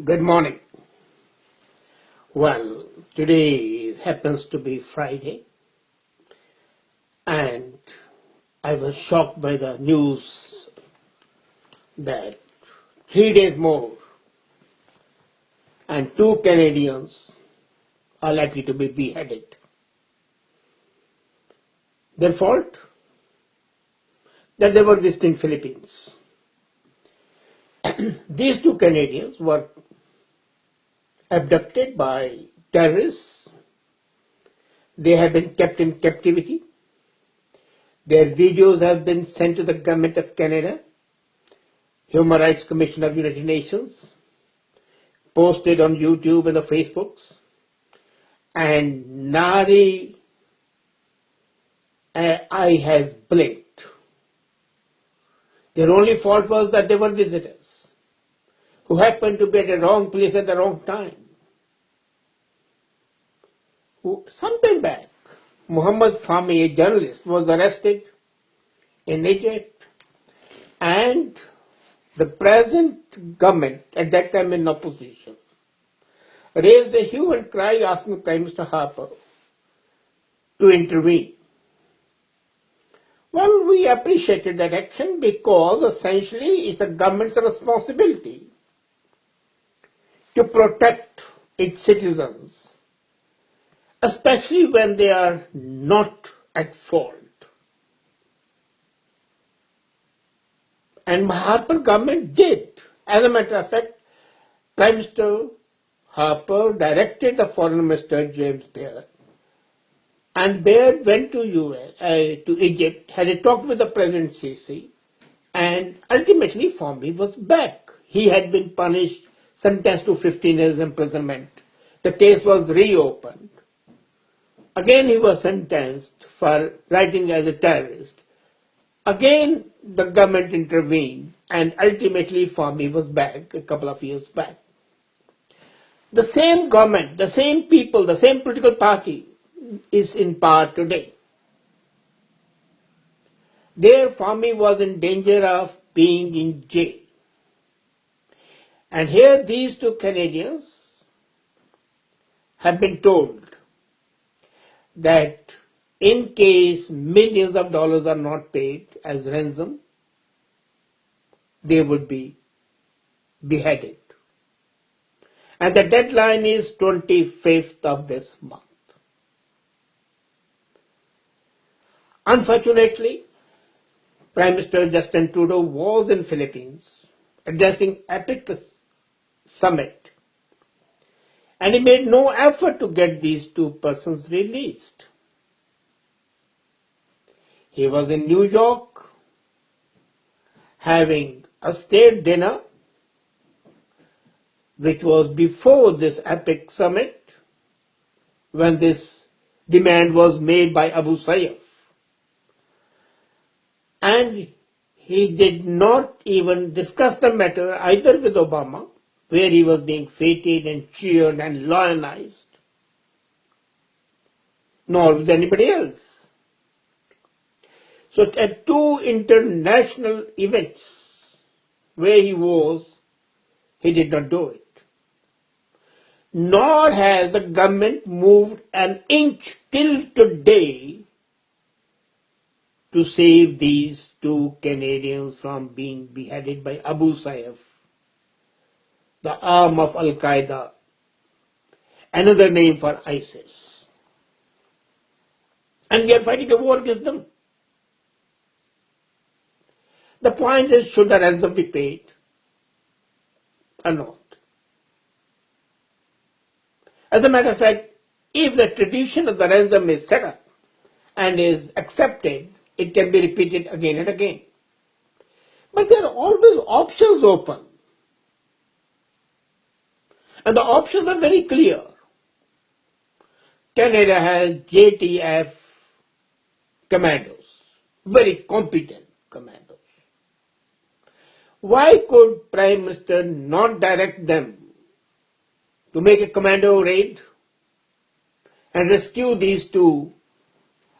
Good morning. Well, today happens to be Friday, and I was shocked by the news that 3 days more and two Canadians are likely to be beheaded. Their fault? That they were visiting Philippines. These two Canadians were abducted by terrorists. They have been kept in captivity. Their videos have been sent to the Government of Canada, Human Rights Commission of United Nations, posted on YouTube and the Facebooks, and Nari eye has blinked. Their only fault was that they were visitors who happened to be at the wrong place at the wrong time. Sometime back, Muhammad Fahmy, a journalist, was arrested in Egypt, and the present government, at that time in opposition, raised a hue and cry asking Prime Minister Harper to intervene. Well, we appreciated that action because essentially it's a government's responsibility to protect its citizens, especially when they are not at fault. And Harper government did. As a matter of fact, Prime Minister Harper directed the Foreign Minister James Baird, and Baird went to Egypt, had a talk with the President Sisi, and ultimately Fahmy was back. He had been punished, sentenced to 15 years imprisonment. The case was reopened. Again he was sentenced for writing as a terrorist. Again the government intervened, and ultimately Fahmy was back a couple of years back. The same government, the same people, the same political party is in power today. There Fahmy was in danger of being in jail. And here these two Canadians have been told that in case millions of dollars are not paid as ransom, they would be beheaded. And the deadline is 25th of this month. Unfortunately, Prime Minister Justin Trudeau was in Philippines addressing APEC summit, and he made no effort to get these two persons released. He was in New York having a state dinner, which was before this APEC summit, when this demand was made by Abu Sayyaf. And he did not even discuss the matter either with Obama, where he was being feted and cheered and lionized, nor with anybody else. So at two international events where he was, he did not do it. Nor has the government moved an inch till today to save these two Canadians from being beheaded by Abu Sayyaf, the arm of Al-Qaeda, another name for ISIS. And we are fighting a war against them. The point is, should the ransom be paid or not? As a matter of fact, if the tradition of the ransom is set up and is accepted, it can be repeated again and again. But there are always options open. And the options are very clear. Canada has JTF commandos, very competent commandos. Why could Prime Minister not direct them to make a commando raid and rescue these two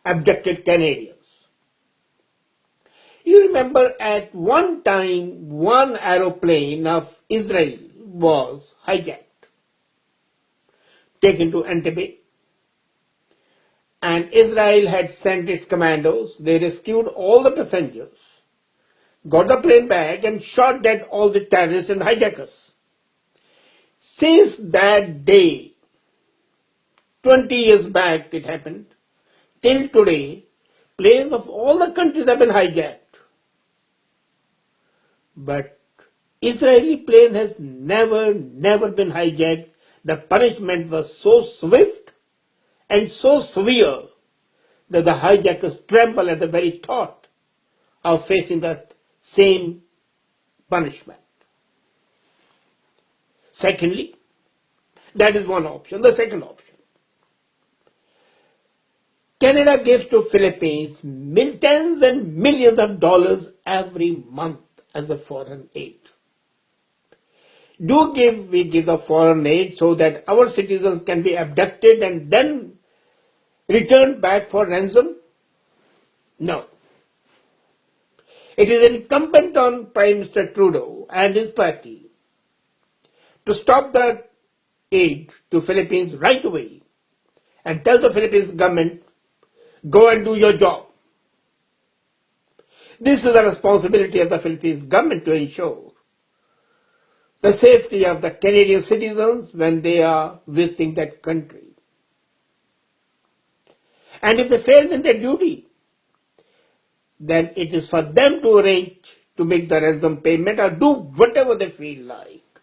abducted Canadians? You remember at one time, one aeroplane of Israel was hijacked, taken to Entebbe, and Israel had sent its commandos. They rescued all the passengers, got the plane back, and shot dead all the terrorists and hijackers. Since that day, 20 years back it happened, till today, planes of all the countries have been hijacked. But Israeli plane has never been hijacked. The punishment was so swift and so severe that the hijackers tremble at the very thought of facing that same punishment. Secondly, that is one option. The second option, Canada gives to Philippines tens and millions of dollars every month as a foreign aid. We give the foreign aid so that our citizens can be abducted and then returned back for ransom? No. It is incumbent on Prime Minister Trudeau and his party to stop the aid to Philippines right away and tell the Philippines government, go and do your job. This is the responsibility of the Philippines government to ensure the safety of the Canadian citizens when they are visiting that country. And if they fail in their duty, then it is for them to arrange to make the ransom payment or do whatever they feel like,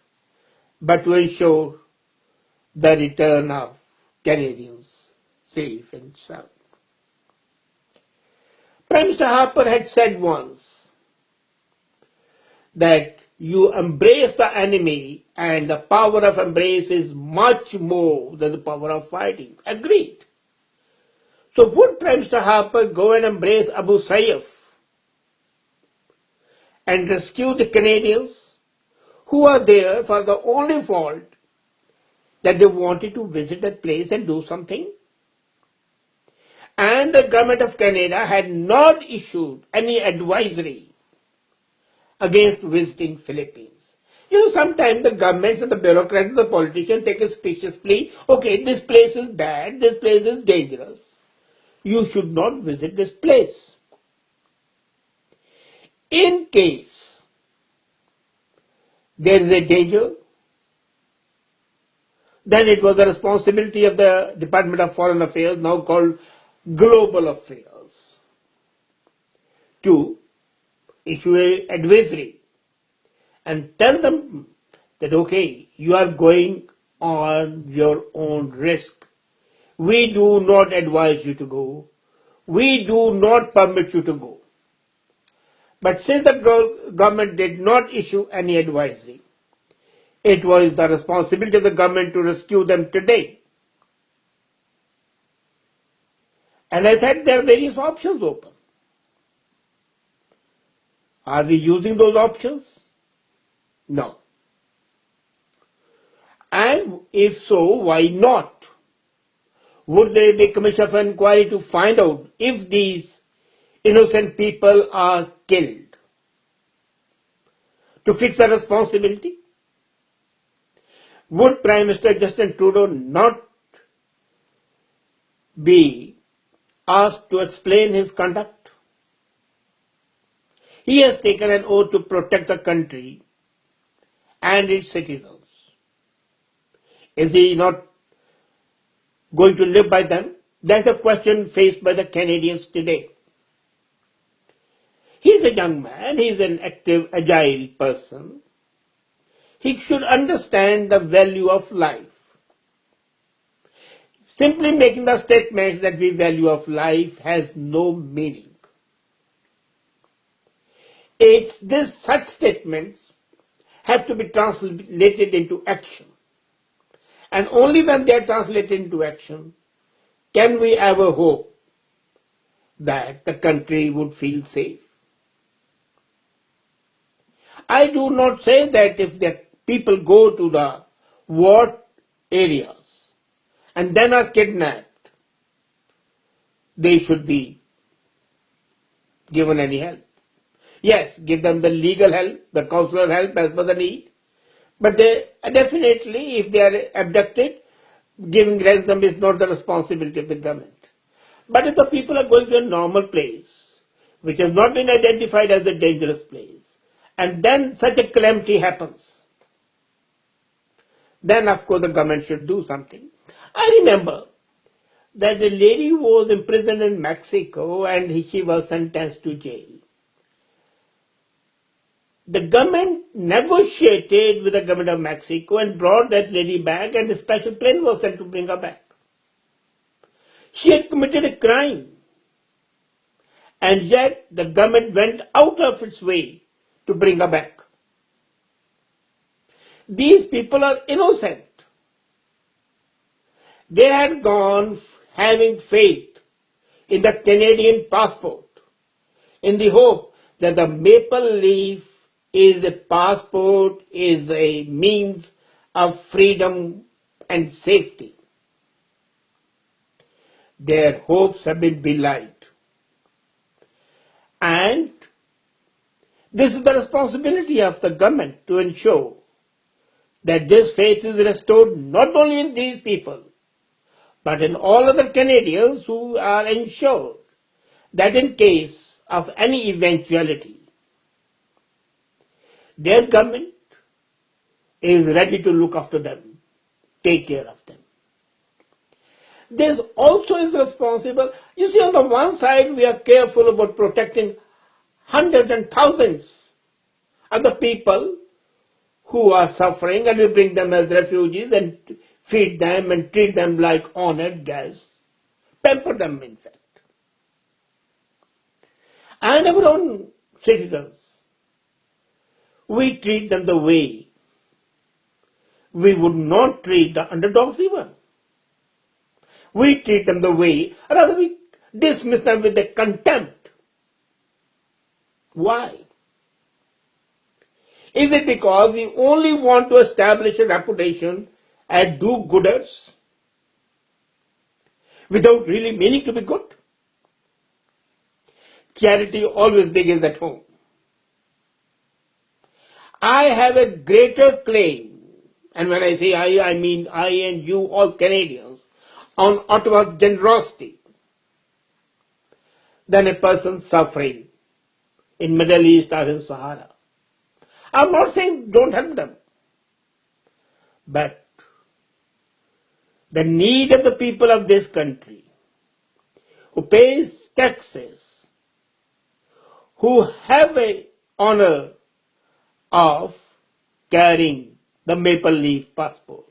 but to ensure the return of Canadians safe and sound. Prime Minister Harper had said once that you embrace the enemy and the power of embrace is much more than the power of fighting. Agreed. So would Prime Minister Harper go and embrace Abu Sayyaf and rescue the Canadians who are there for the only fault that they wanted to visit that place and do something? And the government of Canada had not issued any advisory against visiting Philippines. Sometimes the governments and the bureaucrats and the politicians take a specious plea. Okay, this place is bad, this place is dangerous. You should not visit this place. In case there is a danger, then it was the responsibility of the Department of Foreign Affairs, now called Global Affairs, to issue an advisory and tell them that, okay, you are going on your own risk. We do not advise you to go. We do not permit you to go. But since the government did not issue any advisory, it was the responsibility of the government to rescue them today. And I said there are various options open. Are we using those options? No. And if so, why not? Would there be a commission of inquiry to find out if these innocent people are killed? To fix the responsibility? Would Prime Minister Justin Trudeau not be asked to explain his conduct? He has taken an oath to protect the country and its citizens. Is he not going to live by them? That's a question faced by the Canadians today. He's a young man, he's an active, agile person. He should understand the value of life. Simply making the statements that we value of life has no meaning. Such statements have to be translated into action. And only when they are translated into action can we ever hope that the country would feel safe. I do not say that if the people go to the war areas and then are kidnapped, they should be given any help. Yes, give them the legal help, the consular help as per the need, But they definitely, if they are abducted, giving ransom is not the responsibility of the government. But if the people are going to a normal place, which has not been identified as a dangerous place, and then such a calamity happens, then of course the government should do something. I remember that the lady was imprisoned in Mexico and she was sentenced to jail. The government negotiated with the government of Mexico and brought that lady back, and a special plane was sent to bring her back. She had committed a crime, and yet the government went out of its way to bring her back. These people are innocent. They had gone having faith in the Canadian passport, in the hope that the maple leaf is a passport, is a means of freedom and safety. Their hopes have been belied. And this is the responsibility of the government to ensure that this faith is restored not only in these people, but in all other Canadians who are ensured that in case of any eventuality, their government is ready to look after them, take care of them. This also is responsible. You see, on the one side, we are careful about protecting hundreds and thousands of the people who are suffering, and we bring them as refugees and feed them and treat them like honored guests, pamper them in fact. And our own citizens, we treat them the way we would not treat the underdogs even. We treat them the way, or rather we dismiss them with a contempt. Why? Is it because we only want to establish a reputation as do-gooders without really meaning to be good? Charity always begins at home. I have a greater claim, and when I say I mean I and you, all Canadians, on Ottawa's generosity than a person suffering in Middle East or in Sahara. I'm not saying don't help them, but the need of the people of this country who pays taxes, who have a honor of carrying the maple leaf passport,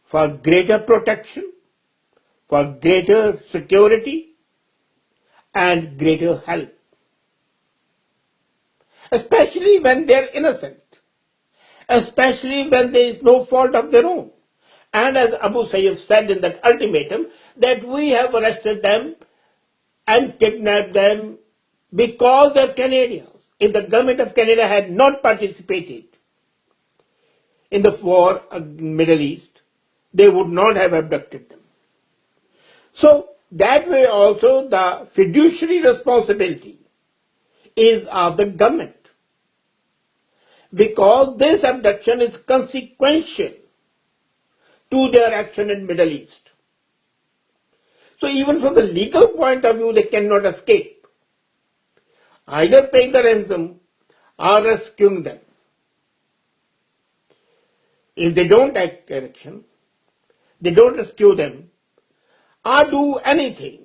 for greater protection, for greater security and greater help, especially when they are innocent, especially when there is no fault of their own. And as Abu Sayyaf said in that ultimatum, that we have arrested them and kidnapped them because they are Canadians. If the government of Canada had not participated in the war in the Middle East, they would not have abducted them. So that way also the fiduciary responsibility is of the government, because this abduction is consequential to their action in Middle East. So even from the legal point of view, they cannot escape either paying the ransom or rescuing them. If they don't take action, they don't rescue them or do anything,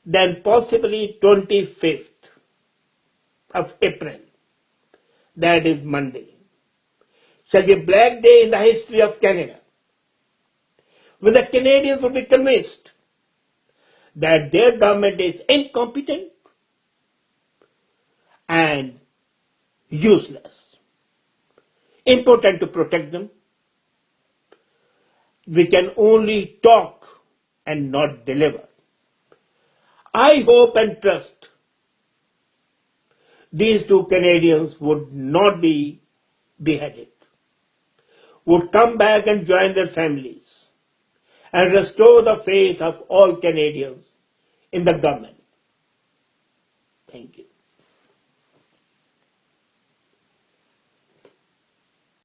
then possibly 25th of April, that is Monday, shall be a black day in the history of Canada, when the Canadians will be convinced that their government is incompetent and useless, impotent to protect them. We can only talk and not deliver. I hope and trust these two Canadians would not be beheaded, would come back and join their families and restore the faith of all Canadians in the government. Thank you.